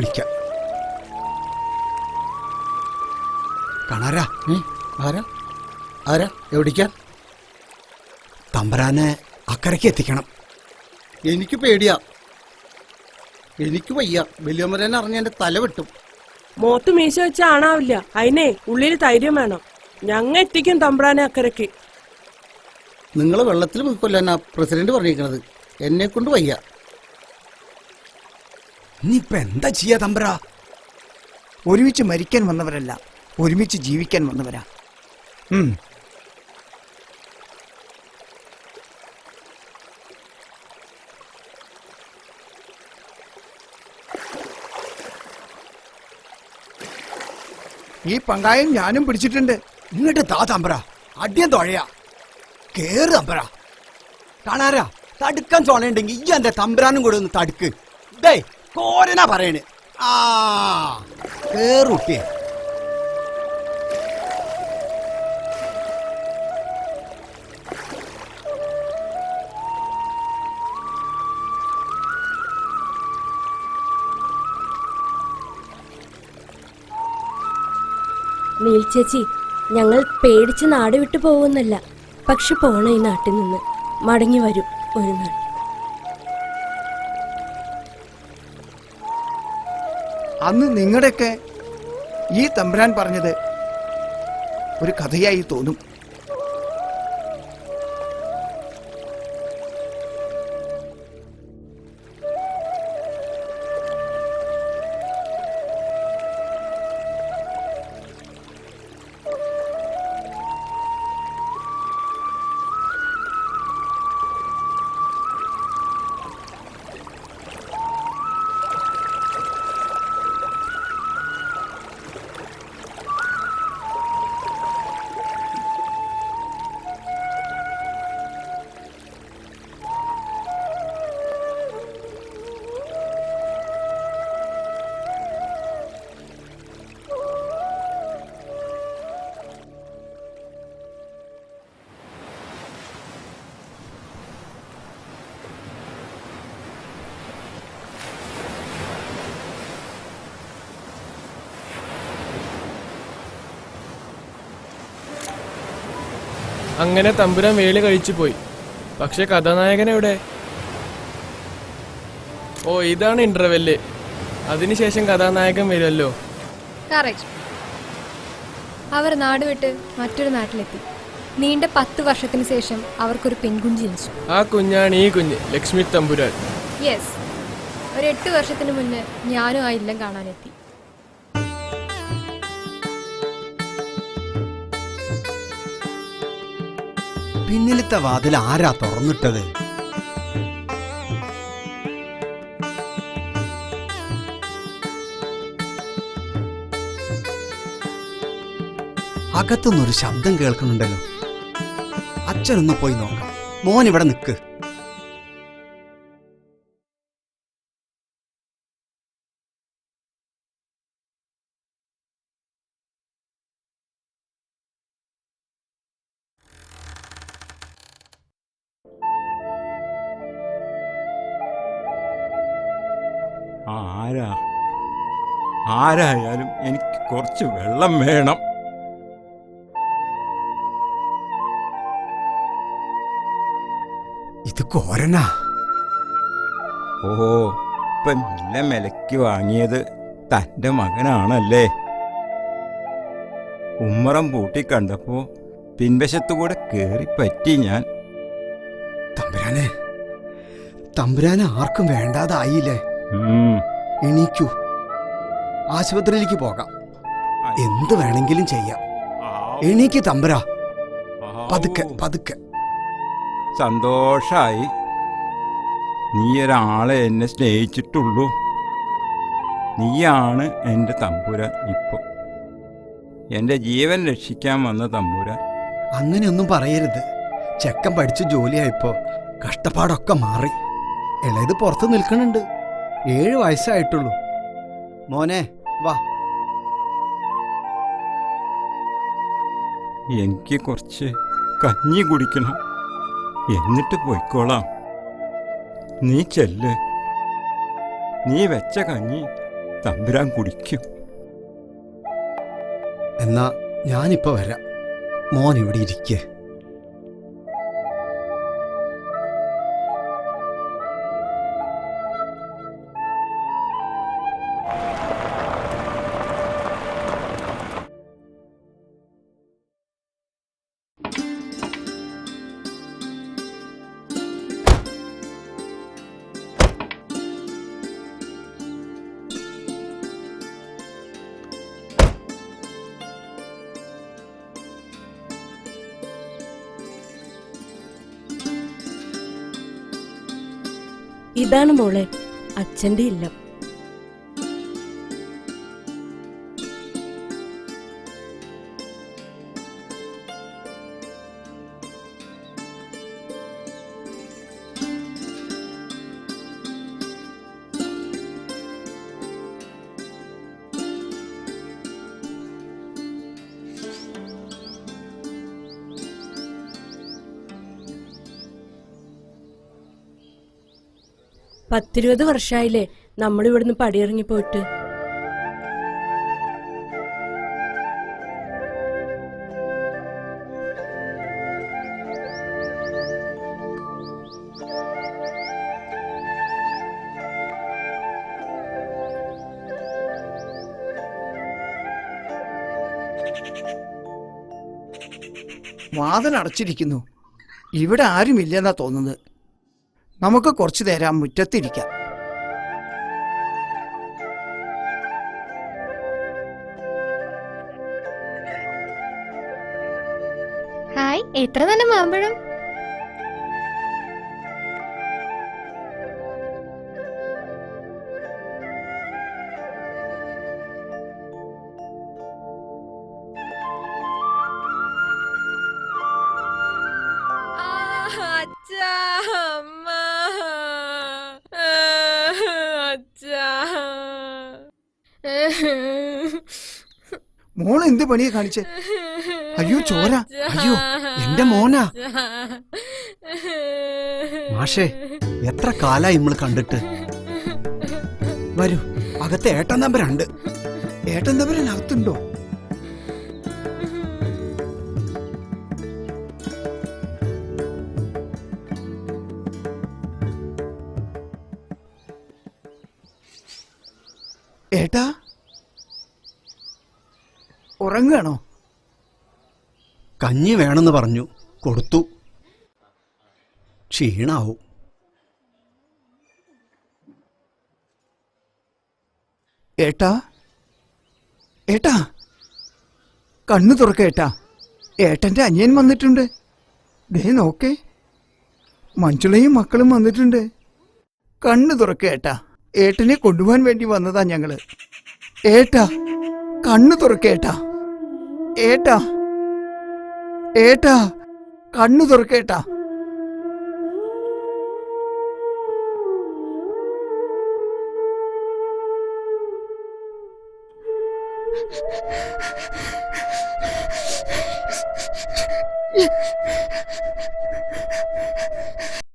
വിളിക്കാം. കാണാരാ ആരാ ആരാ എവിടേക്കാ? തമ്പുരാനെ അക്കരയ്ക്ക് എത്തിക്കണം. എനിക്ക് പേടിയാ, എനിക്ക് വയ്യ. വലിയമ്മരനെ അറിഞ്ഞ എന്റെ തല വെട്ടും. മോത്ത് മീശ വെച്ച ആണാവില്ല, അതിനെ ഉള്ളിൽ ധൈര്യം വേണം. ഞങ്ങ എത്തിക്കും തമ്പ്രാനെ അക്കരയ്ക്ക്. നിങ്ങള് വെള്ളത്തിൽ മുക്കൊല്ലാനാ പ്രസിഡന്റ് പറഞ്ഞിരിക്കണത്. എന്നെ കൊണ്ട് വയ്യ. ഇനിയിപ്പൊ എന്താ ചെയ്യാ തമ്പ്ര? ഒരുമിച്ച് മരിക്കാൻ വന്നവരല്ല, ഒരുമിച്ച് ജീവിക്കാൻ വന്നവരാ. ഈ പങ്കായം ഞാനും പിടിച്ചിട്ടുണ്ട്. ഇങ്ങോട്ട് താ തമ്പ്ര, അടിയം തൊഴയാ. കേറ് തമ്പ്ര. കാണാരാ, തടുക്കാൻ ചോണയുണ്ടെങ്കിൽ ഈ എന്റെ തമ്പ്രാനും കൂടെ ഒന്ന് തടുക്ക്. ദേ കോരനാ പറയണ്. ആ കേറുട്ടിയെ. നീൽ ചേച്ചി, ഞങ്ങൾ പേടിച്ച് നാട് വിട്ടു പോകുന്നല്ല. പക്ഷെ പോണ ഈ നാട്ടിൽ നിന്ന് മടങ്ങി വരും ഒരു നാൾ. അന്ന് നിങ്ങളുടെയൊക്കെ ഈ തമ്പുരാൻ പറഞ്ഞത് ഒരു കഥയായി തോന്നും. അങ്ങനെ തമ്പുരാൻ വേലി കഴിച്ചു പോയി. പക്ഷെ കഥാനായകൻ എവിടെ? ഓ, ഇതാണ് ഇന്റർവെല്ല്. അതിനുശേഷം കഥാനായകൻ വരുമല്ലോ. അവർ നാട് വിട്ട് മറ്റൊരു നാട്ടിലെത്തി. നീണ്ട 10 വർഷത്തിന് ശേഷം അവർക്കൊരു പെൺകുഞ്ഞ് ജനിച്ചു. ആ കുഞ്ഞാണ് ഈ കുഞ്ഞ്, ലക്ഷ്മി തമ്പുരാൻ. യെസ്, ഒരു 8 വർഷത്തിന് മുന്നേ ഞാനും ആ ഇല്ലം കാണാനെത്തി. പിന്നിലത്തെ വാതിൽ ആരാ തുറന്നിട്ടത്? അകത്തുനിന്നൊരു ശബ്ദം കേൾക്കുന്നുണ്ടല്ലോ. അച്ഛനൊന്ന് പോയി നോക്കാം. മോൻ ഇവിടെ നിൽക്ക്. ആരായാലും എനിക്ക് കുറച്ച് വെള്ളം വേണം. ഇത് കോരനാ. ഓഹോ, ഇപ്പൊ നല്ല വിലയ്ക്ക് വാങ്ങിയത് തൻ്റെ മകനാണല്ലേ? ഉമ്മറം പൂട്ടി കണ്ടപ്പോ പിൻവശത്തുകൂടെ കേറി പറ്റി ഞാൻ. തമ്പുരാനെ ആർക്കും വേണ്ടാതായില്ലേ? എണീക്കൂ, ആശുപത്രിയിലേക്ക് പോകാം. എന്ത് വേണമെങ്കിലും ചെയ്യാം. എണീക്ക് തമ്പുരാ, പതുക്കെ പതുക്കെ. സന്തോഷായി. നീ ഒരാളെ എന്നെ സ്നേഹിച്ചിട്ടുള്ളൂ. നീയാണ് എൻ്റെ തമ്പുരാൻ. ഇപ്പൊ എൻ്റെ ജീവൻ രക്ഷിക്കാൻ വന്ന തമ്പുരാൻ. അങ്ങനെയൊന്നും പറയരുത്. ചെക്കൻ പഠിച്ച് ജോലിയായപ്പോ കഷ്ടപ്പാടൊക്കെ മാറി. ഇളയത് പുറത്ത് നിൽക്കണുണ്ട്. 7 വയസ്സായിട്ടുള്ളൂ. മോനെ വാ. എനിക്ക് കുറച്ച് കഞ്ഞി കുടിക്കണം, എന്നിട്ട് പോയിക്കോളാം. നീ ചെല്ല്. നീ വെച്ച കഞ്ഞി തമ്പുരാൻ കുടിക്കും. എന്നാ ഞാനിപ്പോ വരാം. മോൻ ഇവിടെ ഇരിക്കേ. ഇതാണ് മോളെ അച്ഛന്റെ ഇല്ലം. പത്തിരുപത് വർഷമായില്ലേ നമ്മളിവിടുന്ന് പടിയിറങ്ങി പോയിട്ട്. വാതിൽ അടച്ചിരിക്കുന്നു. ഇവിടെ ആരുമില്ലെന്നാ തോന്നുന്നത്. നമുക്ക് കുറച്ചു നേരം മുറ്റത്തിരിക്കാം. ഹായ്, എത്ര നല്ല മാമ്പഴം. മോൾ എന്ത് പണിയാ കാണിച്ചേ? അയ്യോ ചോര. അയ്യോ എന്റെ മോനാ. മാഷേ, എത്ര കാലായി നമ്മൾ കണ്ടിട്ട്. വരൂ, അകത്ത് ഏട്ടൻ നമ്പരുണ്ട്. ഏട്ടൻ തമ്പുരാനകത്തുണ്ടോ? ഏട്ടാ ഉറങ്ങാണോ? കഞ്ഞി വേണമെന്ന് പറഞ്ഞു, കൊടുത്തു. ക്ഷീണാവും. ഏട്ടാ ഏട്ടാ കണ്ണു തുറക്ക ഏട്ടാ. ഏട്ടന്റെ അനിയൻ വന്നിട്ടുണ്ട്. ദേ നോക്കേ, മഞ്ജുളയും മക്കളും വന്നിട്ടുണ്ട്. കണ്ണു തുറക്ക ഏട്ടാ. ഏട്ടനെ കൊണ്ടുപോകാൻ വേണ്ടി വന്നതാ ഞങ്ങള്. ഏട്ടാ കണ്ണു തുറക്ക ഏട്ടാ. ഏട്ടാ ഏട്ടാ കണ്ണു തുറക്ക ഏട്ടാ.